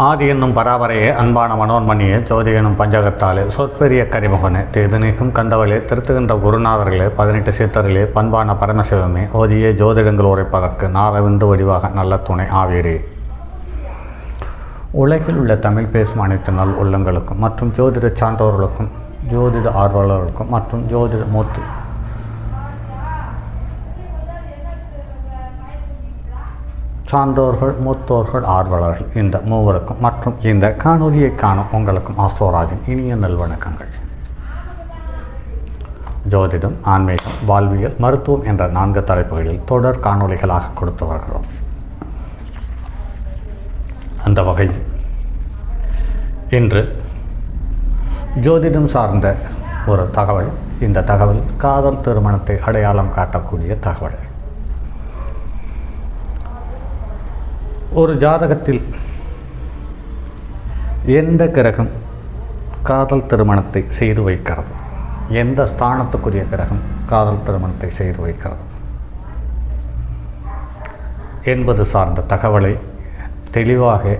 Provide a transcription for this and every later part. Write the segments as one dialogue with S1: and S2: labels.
S1: ஆதி என்னும் பராபரையே அன்பான மனோன்மணியே ஜோதி எனும் பஞ்சகத்தாலே சொற்பெரிய கரிமுகனே தேது நீக்கும் கந்தவளே திருத்துகின்ற குருநாதர்களே 18 சித்தர்களே பண்பான பரமசிவமே ஓதியே ஜோதிடங்கள் உரைப்பதற்கு நாரவிந்து வடிவாக நல்ல துணை ஆவீரே. உலகில் உள்ள தமிழ் பேசும் அனைத்து நல் உள்ளங்களுக்கும் மற்றும் ஜோதிட சான்றோர்களுக்கும் ஜோதிட ஆர்வலர்களுக்கும் மற்றும் ஜோதிட மூர்த்தி சான்றோர்கள் மூத்தோர்கள் ஆர்வலர்கள் இந்த மூவருக்கும் மற்றும் இந்த காணொலியை காணும் உங்களுக்கும் ஆஸ்ட்ரோராஜின் இனிய நல்வணக்கங்கள். ஜோதிடம், ஆன்மீகம், வாழ்வியல், மருத்துவம் என்ற 4 தலைப்புகளில் தொடர் காணொலிகளாக கொடுத்து வருகிறோம். அந்த வகையில் இன்று ஜோதிடம் சார்ந்த ஒரு தகவல். இந்த தகவல் காதல் திருமணத்தை அடையாளம் காட்டக்கூடிய தகவல். ஒரு ஜாதகத்தில் எந்த கிரகம் காதல் திருமணத்தை செய்து வைக்கிறது, எந்த ஸ்தானத்துக்குரிய கிரகம் காதல் திருமணத்தை செய்து வைக்கிறது என்பது சார்ந்த தகவலை தெளிவாக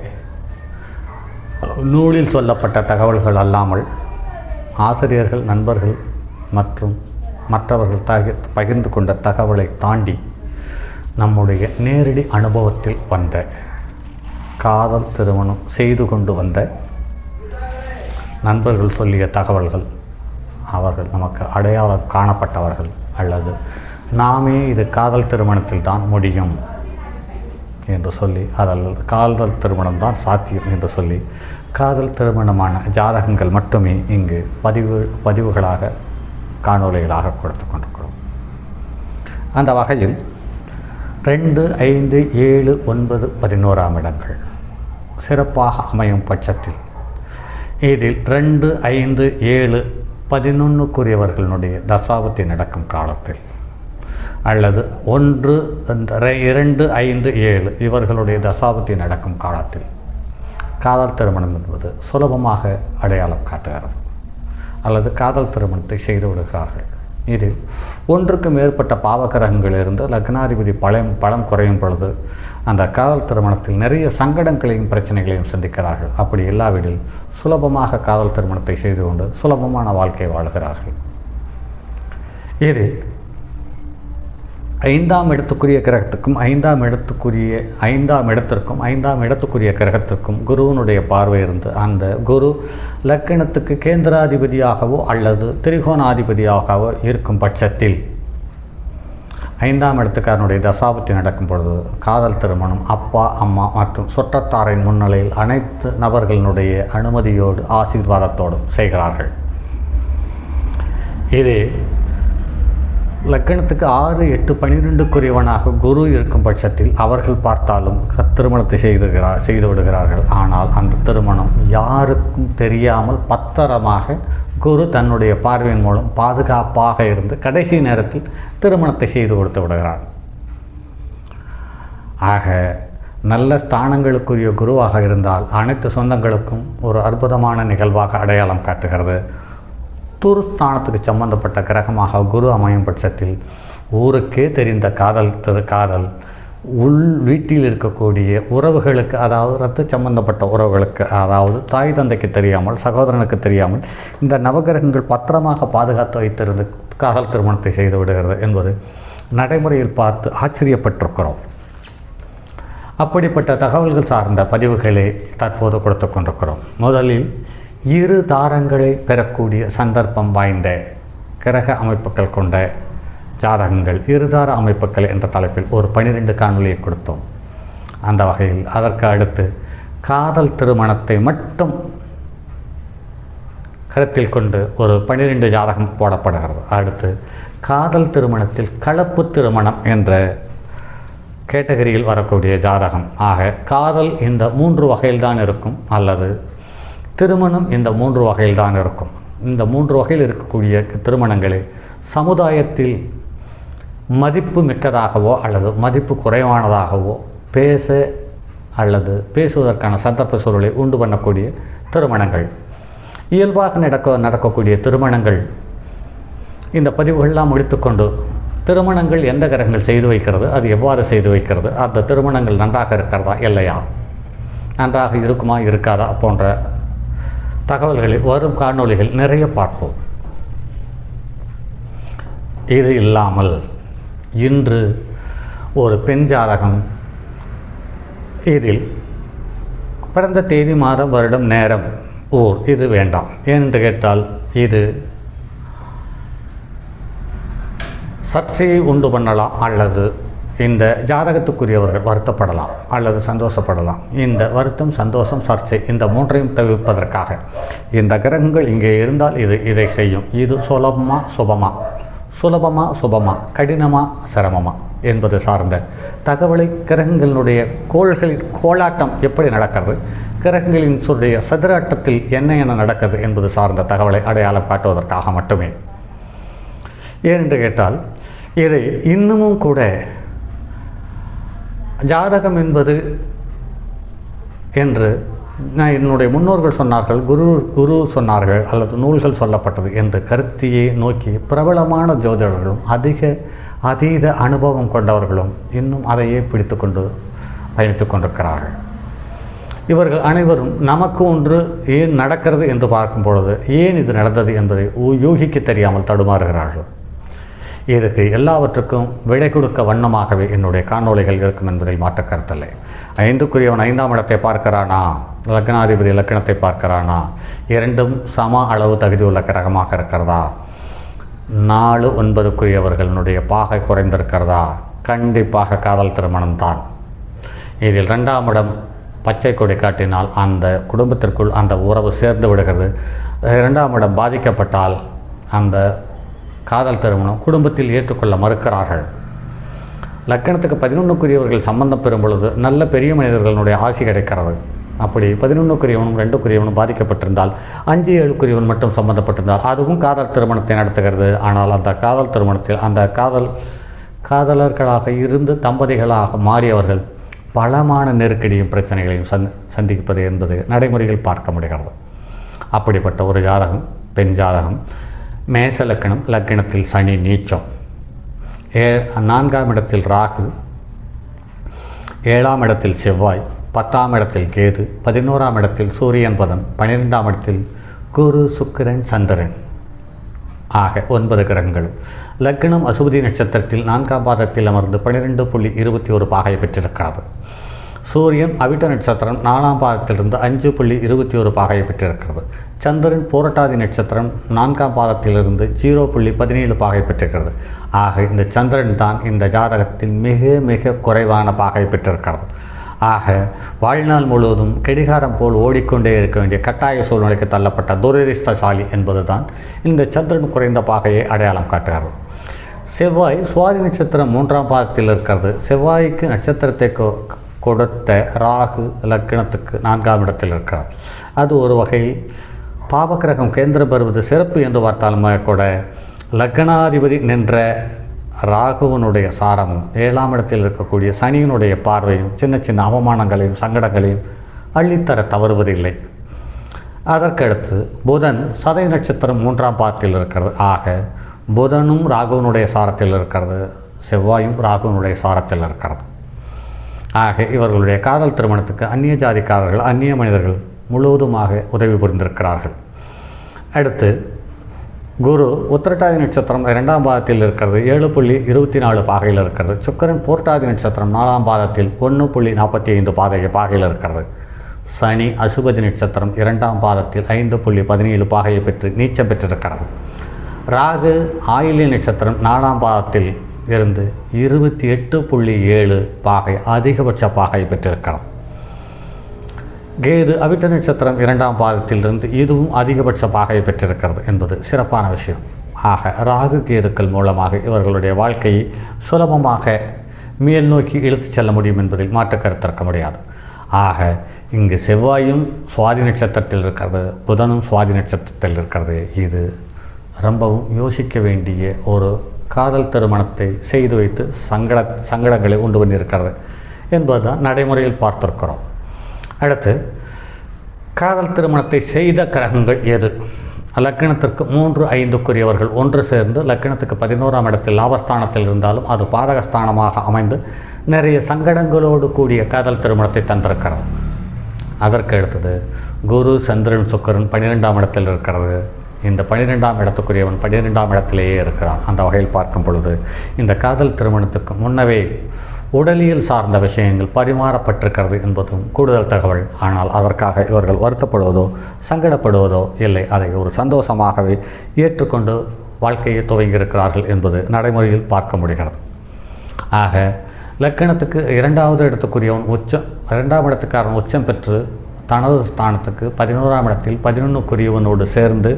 S1: நூலில் சொல்லப்பட்ட தகவல்கள் அல்லாமல் ஆசிரியர்கள், நண்பர்கள் மற்றும் மற்றவர்கள் பகிர்ந்து கொண்ட தகவலை தாண்டி நம்முடைய நேரடி அனுபவத்தில் வந்த காதல் திருமணம் செய்து கொண்டு வந்த நண்பர்கள் சொல்லிய தகவல்கள், அவர்கள் நமக்கு அடையாளம் காணப்பட்டவர்கள் அல்லது நாமே இது காதல் திருமணத்தில் தான் முடியும் என்று சொல்லி, அதல்லது காதல் திருமணம் தான் சாத்தியம் என்று சொல்லி காதல் திருமணமான ஜாதகங்கள் மட்டுமே இங்கு பதிவுகளாக காணொலிகளாக கொடுத்து கொண்டிருக்கிறோம். அந்த வகையில் 2, 5, 7, 9, 11ஆம் இடங்கள் சிறப்பாக அமையும் பட்சத்தில் இதில் 2, 5, 7, 11க்குரியவர்களுடைய தசாபத்தி நடக்கும் காலத்தில் அல்லது 1, 2, 5, 7 இவர்களுடைய தசாபத்தி நடக்கும் காலத்தில் காதல் திருமணம் என்பது சுலபமாக அடையாளம் காட்டுகிறது அல்லது காதல் திருமணத்தை செய்து விடுகிறார்கள். இதில் ஒன்றுக்கு மேற்பட்ட பாவகிரகங்களிலிருந்து லக்னாதிபதி பலம் குறையும் பொழுது அந்த காதல் திருமணத்தில் நிறைய சங்கடங்களையும் பிரச்சனைகளையும் சந்திக்கிறார்கள். அப்படி இல்லாவிடில் சுலபமாக காதல் திருமணத்தை செய்து கொண்டு சுலபமான வாழ்க்கை வாழ்கிறார்கள். இது 5ஆம் இடத்துக்குரிய கிரகத்துக்கும் 5ஆம் இடத்துக்குரிய கிரகத்திற்கும் குருவினுடைய பார்வை இருந்து அந்த குரு லக்கணத்துக்கு கேந்திராதிபதியாகவோ அல்லது திரிகோணாதிபதியாகவோ இருக்கும் பட்சத்தில் 5ஆம் இடத்துக்காரனுடைய தசாபத்தி நடக்கும் பொழுது காதல் திருமணம் அப்பா, அம்மா மற்றும் சுற்றத்தாரின் முன்னிலையில் அனைத்து நபர்களினுடைய அனுமதியோடு ஆசீர்வாதத்தோடும் செய்கிறார்கள். இது லக்கணத்துக்கு 6, 8, 12க்குரியவனாக குரு இருக்கும் பட்சத்தில் அவர்கள் பார்த்தாலும் திருமணத்தை செய்து விடுகிறார்கள். ஆனால் அந்த திருமணம் யாருக்கும் தெரியாமல் பத்திரமாக குரு தன்னுடைய பார்வையின் மூலம் பாதுகாப்பாக இருந்து கடைசி நேரத்தில் திருமணத்தை செய்து கொடுத்து விடுகிறார். ஆக நல்ல ஸ்தானங்களுக்குரிய குருவாக இருந்தால் அனைத்து சொந்தங்களுக்கும் ஒரு அற்புதமான நிகழ்வாக அடையாளம் காட்டுகிறது. துருஸ்தானத்துக்கு சம்பந்தப்பட்ட கிரகமாக குரு அமையும் பட்சத்தில் ஊருக்கே தெரிந்த காதல் உள் வீட்டில் இருக்கக்கூடிய உறவுகளுக்கு, அதாவது இரத்த சம்பந்தப்பட்ட உறவுகளுக்கு, அதாவது தாய் தந்தைக்கு தெரியாமல், சகோதரனுக்கு தெரியாமல் இந்த நவகிரகங்கள் பத்திரமாக பாதுகாத்து வைத்திருந்து காதல் திருமணத்தை செய்து விடுகிறது என்பது நடைமுறையில் பார்த்து ஆச்சரியப்பட்டிருக்கிறோம். அப்படிப்பட்ட தகவல்கள் சார்ந்த பதிவுகளை தற்போது கொடுத்து கொண்டிருக்கிறோம். முதலில் 2 தாரங்களை பெறக்கூடிய சந்தர்ப்பம் வாய்ந்த கிரக அமைப்புகள் கொண்ட ஜாதகங்கள், 2 தார அமைப்புகள் என்ற தலைப்பில் ஒரு 12 காணொலியை கொடுத்தோம். அந்த வகையில் அதற்கு அடுத்து காதல் திருமணத்தை மட்டும் கருத்தில் கொண்டு ஒரு 12 ஜாதகம் போடப்படுகிறது. அடுத்து காதல் திருமணத்தில் கலப்பு திருமணம் என்ற கேட்டகரியில் வரக்கூடிய ஜாதகம். ஆக காதல் இந்த 3 வகையில் தான் இருக்கும் அல்லது திருமணம் இந்த 3 வகையில் தான் இருக்கும். இந்த 3 வகையில் இருக்கக்கூடிய திருமணங்களை சமுதாயத்தில் மதிப்பு மிக்கதாகவோ அல்லது மதிப்பு குறைவானதாகவோ பேசுவதற்கான சந்தர்ப்ப சூழலை உண்டு பண்ணக்கூடிய திருமணங்கள், இயல்பாக நடக்கக்கூடிய திருமணங்கள். இந்த பதிவுகள்லாம் முடித்துக்கொண்டு திருமணங்கள் எந்த கிரகங்கள் செய்து வைக்கிறது, அது எவ்வாறு செய்து வைக்கிறது, அந்த திருமணங்கள் நன்றாக இருக்கிறதா இல்லையா, நன்றாக இருக்குமா இருக்காதா போன்ற தகவல்களை வரும் காணொளிகள் நிறைய பார்ப்போம். இது இல்லாமல் இன்று ஒரு பெண் ஜாதகம், இதில் பிறந்த தேதி, மாதம், வருடம், நேரம், ஊர் இது வேண்டாம். ஏனென்று கேட்டால் இது சர்ச்சையை உண்டு பண்ணலாம், அல்லது இந்த ஜாதகத்துக்குரியவர்கள் வருத்தப்படலாம் அல்லது சந்தோஷப்படலாம். இந்த வருத்தம், சந்தோஷம், சர்ச்சை இந்த மூன்றையும் தவிர்ப்பதற்காக இந்த கிரகங்கள் இங்கே இருந்தால் இதை செய்யும், இது சுலபமா சுபமா, சுலபமா சுபமா, கடினமா சிரமமா என்பது சார்ந்த தகவலை, கிரகங்களினுடைய கோள்களின் கோளாட்டம் எப்படி நடக்கிறது, கிரகங்களின் சொல்லிய சதுராட்டத்தில் என்ன நடக்கிறது என்பது சார்ந்த தகவலை அடையாளம் காட்டுவதற்காக மட்டுமே. ஏனென்று கேட்டால் இதை இன்னமும் கூட ஜாதகம் என்பது என்று என்னுடைய முன்னோர்கள் சொன்னார்கள், குரு சொன்னார்கள், அல்லது நூல்கள் சொல்லப்பட்டது என்று கருத்தியை நோக்கி பிரபலமான ஜோதிடர்களும் அதீத அனுபவம் கொண்டவர்களும் இன்னும் அதையே பிடித்து கொண்டு பயணித்து கொண்டிருக்கிறார்கள். இவர்கள் அனைவரும் நமக்கு ஒன்று ஏன் நடக்கிறது என்று பார்க்கும் பொழுது ஏன் இது நடந்தது என்பதை யூகிக்க தெரியாமல் தடுமாறுகிறார்கள். இதுக்கு எல்லாவற்றுக்கும் விடை கொடுக்க வண்ணமாகவே என்னுடைய காணொளிகள் இருக்கும் என்பதில் மாற்ற கருத்தில்லை. 5க்குரியவன் 5ஆம் இடத்தை பார்க்கிறானா, லக்னாதிபதி லக்னத்தை பார்க்கிறானா, இரண்டும் சம அளவு தகுதியுள்ள கிரகமாக இருக்கிறதா, 4, 9க்குரியவர்களுடைய பாகை குறைந்திருக்கிறதா, கண்டிப்பாக காதல் திருமணம்தான். இதில் 2ஆம் இடம் பச்சை கொடி காட்டினால் அந்த குடும்பத்திற்குள் அந்த உறவு சேர்ந்து விடுகிறது. 2ஆம் இடம் பாதிக்கப்பட்டால் அந்த காதல் திருமணம் குடும்பத்தில் ஏற்றுக்கொள்ள மறுக்கிறார்கள். லக்கணத்துக்கு 11க்குரியவர்கள் சம்பந்தம் பெறும் பொழுது நல்ல பெரிய மனிதர்களுடைய ஆசி கிடைக்கிறது. அப்படி 11க்குரியவனும் 2க்குரியவனும் பாதிக்கப்பட்டிருந்தால் 5, 7க்குரியவன் மட்டும் சம்பந்தப்பட்டிருந்தால் அதுவும் காதல் திருமணத்தை நடத்துகிறது. ஆனால் அந்த காதல் திருமணத்தில் அந்த காதலர்களாக இருந்து தம்பதிகளாக மாறியவர்கள் பலமான நெருக்கடியும் பிரச்சனைகளையும் சந்திப்பது என்பது நடைமுறையில் பார்க்க முடிகிறது. அப்படிப்பட்ட ஒரு ஜாதகம், பெண் ஜாதகம், மேச லக்கணம், லக்கணத்தில் சனி நீச்சம், 4ஆம் இடத்தில் ராகு, 7ஆம் இடத்தில் செவ்வாய், 10ஆம் இடத்தில் கேது, 11ஆம் இடத்தில் சூரியன் பதம், 12ஆம் இடத்தில் குரு, சுக்கிரன், சந்திரன் ஆக 9 கிரகங்கள். லக்னம் அசுபதி நட்சத்திரத்தில் 4ஆம் பாதத்தில் அமர்ந்து 12.21 பாகையை பெற்றிருக்கிறது. சூரியன் அவிட்ட நட்சத்திரம் 4ஆம் பாதத்திலிருந்து 5.21 பாகையை பெற்றிருக்கிறது. சந்திரன் பூரட்டாதி நட்சத்திரம் 4ஆம் பாதத்திலிருந்து 0.17 பாகை பெற்றிருக்கிறது. ஆக இந்த சந்திரன் தான் இந்த ஜாதகத்தின் மிக மிக குறைவான பாகை பெற்றிருக்கிறது. ஆக வாழ்நாள் முழுவதும் கடிகாரம் போல் ஓடிக்கொண்டே இருக்க வேண்டிய கட்டாய சூழ்நிலைக்கு தள்ளப்பட்ட துரதிர்ஷ்டசாலி என்பதுதான் இந்த சந்திரன் குறைந்த பாகையை அடையாளம் காட்டுகிறது. செவ்வாய் சுவாதி நட்சத்திரம் 3ஆம் பாதத்தில் இருக்கிறது. செவ்வாய்க்கு நட்சத்திரத்தை கொடுத்த ராகு லக்னத்துக்கு 4ஆம் இடத்தில் இருக்கிறார். அது ஒரு வகையில் பாவக்கிரகம் கேந்திரம் பெறுவது சிறப்பு என்று பார்த்தாலுமே கூட லக்னாதிபதி நின்ற ராகுவனுடைய சாரமும் 7ஆம் இடத்தில் இருக்கக்கூடிய சனியினுடைய பார்வையும் சின்ன சின்ன அவமானங்களையும் சங்கடங்களையும் அள்ளித்தர தவறுவதில்லை. அதற்கடுத்து புதன் சதய நட்சத்திரம் 3ஆம் பாதத்தில் இருக்கிறது. ஆக புதனும் ராகுவனுடைய சாரத்தில் இருக்கிறது, செவ்வாயும் ராகுவனுடைய சாரத்தில் இருக்கிறது. ஆக இவர்களுடைய காதல் திருமணத்துக்கு அந்நிய ஜாதிக்காரர்கள், அந்நிய மனிதர்கள் முழுவதுமாக உதவி புரிந்திருக்கிறார்கள். அடுத்து குரு உத்திரட்டாதி நட்சத்திரம் 2ஆம் பாதத்தில் இருக்கிறது, 7.24 பாகையில் இருக்கிறது. சுக்கிரன் பூரட்டாதி நட்சத்திரம் 4ஆம் பாதத்தில் 1.45 பாகையில் இருக்கிறது. சனி அசுபதி நட்சத்திரம் 2ஆம் பாதத்தில் 5.17 பாகையை பெற்று நீச்சம் பெற்றிருக்கிறது. ராகு ஆயில்ய நட்சத்திரம் 4ஆம் பாதத்தில் இருந்து 28.7 பாகை அதிகபட்ச பாகை பெற்றிருக்கிறது. கேது அவிட்ட நட்சத்திரம் 2ஆம் பாதத்திலிருந்து இதுவும் அதிகபட்ச பாகையை பெற்றிருக்கிறது என்பது சிறப்பான விஷயம். ஆக ராகு கேதுக்கள் மூலமாக இவர்களுடைய வாழ்க்கையை சுலபமாக மேல் நோக்கி இழுத்துச் செல்ல முடியும் என்பதில் மாற்று கருத்திருக்க முடியாது. ஆக இங்கு செவ்வாயும் சுவாதி நட்சத்திரத்தில் இருக்கிறது, புதனும் சுவாதி நட்சத்திரத்தில் இருக்கிறது. இது ரொம்பவும் யோசிக்க வேண்டிய ஒரு காதல் திருமணத்தை செய்து வைத்து சங்கடங்களை உண்டு பண்ணியிருக்கிறது என்பதுதான் நடைமுறையில் பார்த்திருக்கிறோம். அடுத்து காதல் திருமணத்தை செய்த கிரகங்கள் எது? லக்னத்திற்கு 3, 5க்குரியவர்கள் ஒன்று சேர்ந்து லக்னத்துக்கு 11ஆம் இடத்தில் லாபஸ்தானத்தில் இருந்தாலும் அது பாதகஸ்தானமாக அமைந்து நிறைய சங்கடங்களோடு கூடிய காதல் திருமணத்தை தந்திருக்கிறது. அதற்கு அடுத்தது குரு சந்திரன் சுக்கிரன் 12ஆம் இடத்தில் இருக்கிறது. இந்த 12ஆம் இடத்துக்குரியவன் 12ஆம் இடத்திலேயே இருக்கிறான். அந்த வகையில் பார்க்கும் பொழுது இந்த காதல் திருமணத்துக்கு முன்னவே உடலியல் சார்ந்த விஷயங்கள் பரிமாறப்பட்டிருக்கிறது என்பதும் கூடுதல் தகவல். ஆனால் அதற்காக இவர்கள் வருத்தப்படுவதோ சங்கடப்படுவதோ இல்லை, அதை ஒரு சந்தோஷமாகவே ஏற்றுக்கொண்டு வாழ்க்கையை துவங்கியிருக்கிறார்கள் என்பது நடைமுறையில் பார்க்க முடிகிறது. ஆக லக்கணத்துக்கு 2வது இடத்துக்குரியவன் உச்சம், 2ஆம் இடத்துக்காரன் உச்சம் பெற்று தனது ஸ்தானத்துக்கு 11ஆம் இடத்தில் 11க்குரியவனோடு சேர்ந்து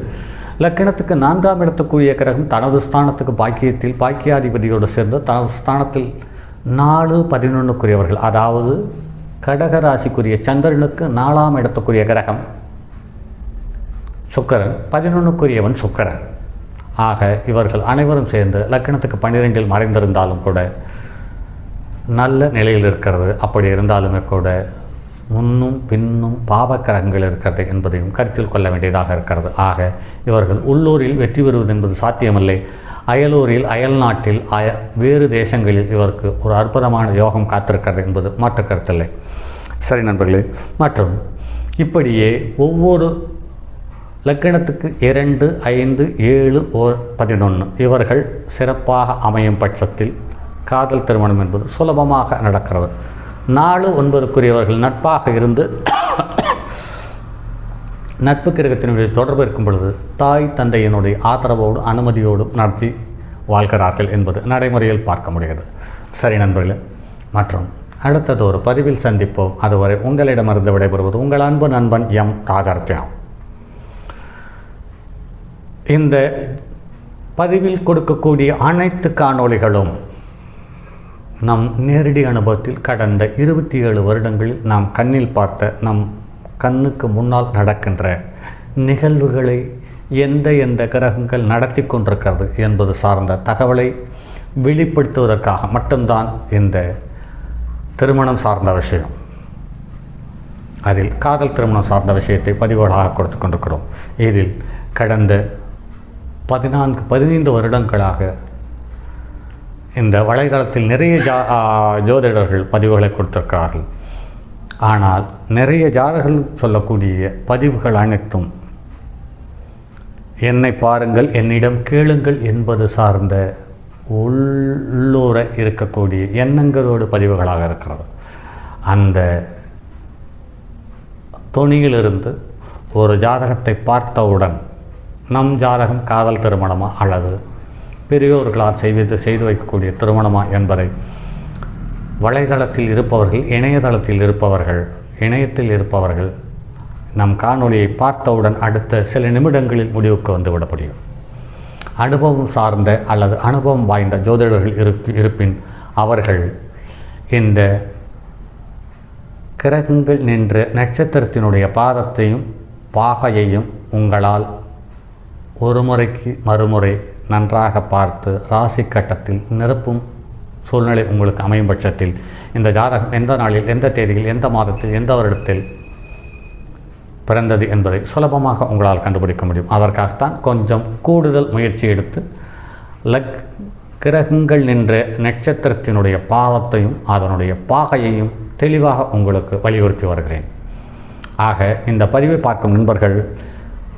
S1: லக்கணத்துக்கு 4ஆம் இடத்துக்குரிய கிரகம் தனது ஸ்தானத்துக்கு பாக்கியத்தில் பாக்கியாதிபதியோடு சேர்ந்து தனது ஸ்தானத்தில் 4, 11க்குரியவர்கள், அதாவது கடகராசிக்குரிய சந்திரனுக்கு 4ஆம் இடத்துக்குரிய கிரகம் சுக்கிரன், 11க்குரியவன் சுக்கிரன். ஆக இவர்கள் அனைவரும் சேர்ந்து லக்கணத்துக்கு 12இல் மறைந்திருந்தாலும் கூட நல்ல நிலையில் இருக்கிறது. அப்படி இருந்தாலுமே கூட முன்னும் பின்னும் பாவக்கிரகங்கள் இருக்கிறது என்பதையும் கருத்தில் கொள்ள வேண்டியதாக இருக்கிறது. ஆக இவர்கள் உள்ளூரில் வெற்றி பெறுவது என்பது சாத்தியமில்லை. அயலூரில், அயல் நாட்டில், வேறு தேசங்களில் இவருக்கு ஒரு அற்புதமான யோகம் காத்திருக்கிறது என்பது மாற்று கருத்தில்லை. சரி நண்பர்களே, மற்றும் இப்படியே ஒவ்வொரு லக்கணத்துக்கு 2, 5, 7, 11 இவர்கள் சிறப்பாக அமையும் பட்சத்தில் காதல் திருமணம் என்பது சுலபமாக நடக்கிறது. 4, 9க்குரியவர்கள் நட்பாக இருந்து நட்பு கிரகத்தினுடைய தொடர்பு இருக்கும் பொழுது தாய் தந்தையினுடைய ஆதரவோடு அனுமதியோடு நடத்தி வாழ்கிறார்கள் என்பது நடைமுறையில் பார்க்க முடிகிறது. சரி நண்பர்களே, மற்றும் அடுத்தது ஒரு பதிவில் சந்திப்போம். அதுவரை உங்களிடமிருந்து விடைபெறுவது உங்கள் அன்பு நண்பன் எம் ராஜரத்னம். இந்த பதிவில் கொடுக்கக்கூடிய அனைத்து காணொளிகளும் நம் நேரடி அனுபவத்தில் கடந்த 27 வருடங்களில் நாம் கண்ணில் பார்த்த, நம் கண்ணுக்கு முன்னால் நடக்கின்ற நிகழ்வுகளை எந்த கிரகங்கள் நடத்தி கொண்டிருக்கிறது என்பது சார்ந்த தகவலை வெளிப்படுத்துவதற்காக மட்டும்தான் இந்த திருமணம் சார்ந்த விஷயம். அதில் காதல் திருமணம் சார்ந்த விஷயத்தை பதிவுகளாக கொடுத்து கொண்டிருக்கிறோம். இதில் கடந்த 15 வருடங்களாக இந்த வலைதளத்தில் நிறைய ஜோதிடர்கள் பதிவுகளை கொடுத்திருக்கிறார்கள். ஆனால் நிறைய ஜாதகர்கள் சொல்லக்கூடிய பதிவுகள் அனைத்தும் என்னை பாருங்கள், என்னிடம் கேளுங்கள் என்பது சார்ந்த உள்ளூர இருக்கக்கூடிய எண்ணங்களோடு பதிவுகளாக இருக்கிறது. அந்த துணியிலிருந்து ஒரு ஜாதகத்தை பார்த்தவுடன் நம் ஜாதகம் காதல் திருமணமா அல்லது பெரியோர்களால் செய்து வைக்கக்கூடிய திருமணமா என்பதை வலைதளத்தில் இருப்பவர்கள், இணையத்தில் இருப்பவர்கள் நம் காணொளியை பார்த்தவுடன் அடுத்த சில நிமிடங்களில் முடிவுக்கு வந்துவிட முடியும். அனுபவம் சார்ந்த அல்லது அனுபவம் வாய்ந்த ஜோதிடர்கள் இருப்பின் அவர்கள் இந்த கிரகங்கள் நின்ற நட்சத்திரத்தினுடைய பாதத்தையும் பாகையையும் உங்களால் ஒரு முறைக்கு மறுமுறை நன்றாக பார்த்து ராசி கட்டத்தில் நிரப்பும் சூழ்நிலை உங்களுக்கு அமையும் பட்சத்தில் இந்த ஜாதகம் எந்த நாளில், எந்த தேதியில், எந்த மாதத்தில், எந்த வருடத்தில் பிறந்தது என்பதை சுலபமாக உங்களால் கண்டுபிடிக்க முடியும். அதற்காகத்தான் கொஞ்சம் கூடுதல் முயற்சி எடுத்து கிரகங்கள் நின்ற நட்சத்திரத்தினுடைய பாதத்தையும் அதனுடைய பாகையையும் தெளிவாக உங்களுக்கு வலியுறுத்தி வருகிறேன். ஆக இந்த பதிவை பார்க்கும் நண்பர்கள்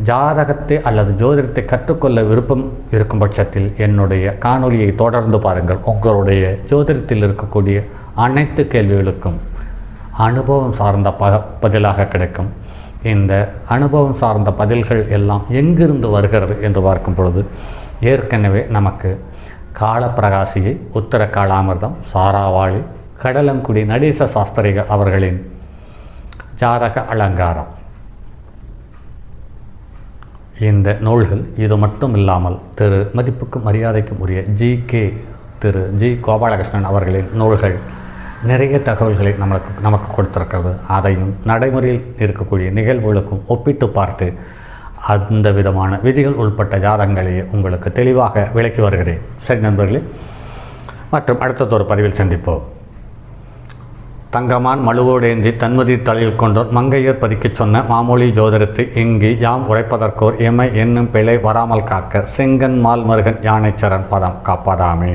S1: ஜாதகத்தை அல்லது ஜோதிடத்தை கற்றுக்கொள்ள விருப்பம் இருக்கும் பட்சத்தில் என்னுடைய காணொளியை தொடர்ந்து பாருங்கள். உங்களுடைய ஜோதிடத்தில் இருக்கக்கூடிய அனைத்து கேள்விகளுக்கும் அனுபவம் சார்ந்த பதிலாக கிடைக்கும். இந்த அனுபவம் சார்ந்த பதில்கள் எல்லாம் எங்கிருந்து வருகிறது என்று பார்க்கும் பொழுது ஏற்கனவே நமக்கு காலப்பிரகாசியை, உத்தர காலாமிர்தம், சாராவாளி, கடலங்குடி நடேச சாஸ்திரிகள் அவர்களின் ஜாதக அலங்காரம், இந்த நூல்கள் இது மட்டும் இல்லாமல் திரு மதிப்புக்கும் மரியாதைக்கும் உரிய திரு ஜி கோபாலகிருஷ்ணன் அவர்களின் நூல்கள் நிறைய தகவல்களை நமக்கு கொடுத்திருக்கிறது. அதையும் நடைமுறையில் இருக்கக்கூடிய நிகழ்வுகளுக்கும் ஒப்பிட்டு பார்த்து அந்த விதமான விதிகள் உள்பட்ட ஜாதகங்களையே உங்களுக்கு தெளிவாக விளக்கி வருகிறேன். சரி நண்பர்களே, மற்றும் அடுத்ததொரு பதிவில் சந்திப்போம். தங்கமான் மழுவோடேந்தி தன்மதி தலையில் கொண்டோர் மங்கையர் பதிக்கச் சொன்ன மாமொழி ஜோதிடத்தை இங்கு யாம் உரைப்பதற்கோர் எமை என்னும் பிழை வராமல் காக்க செங்கன் மால் மருகன் யானைச்சரன் பதம் காப்பதாமே.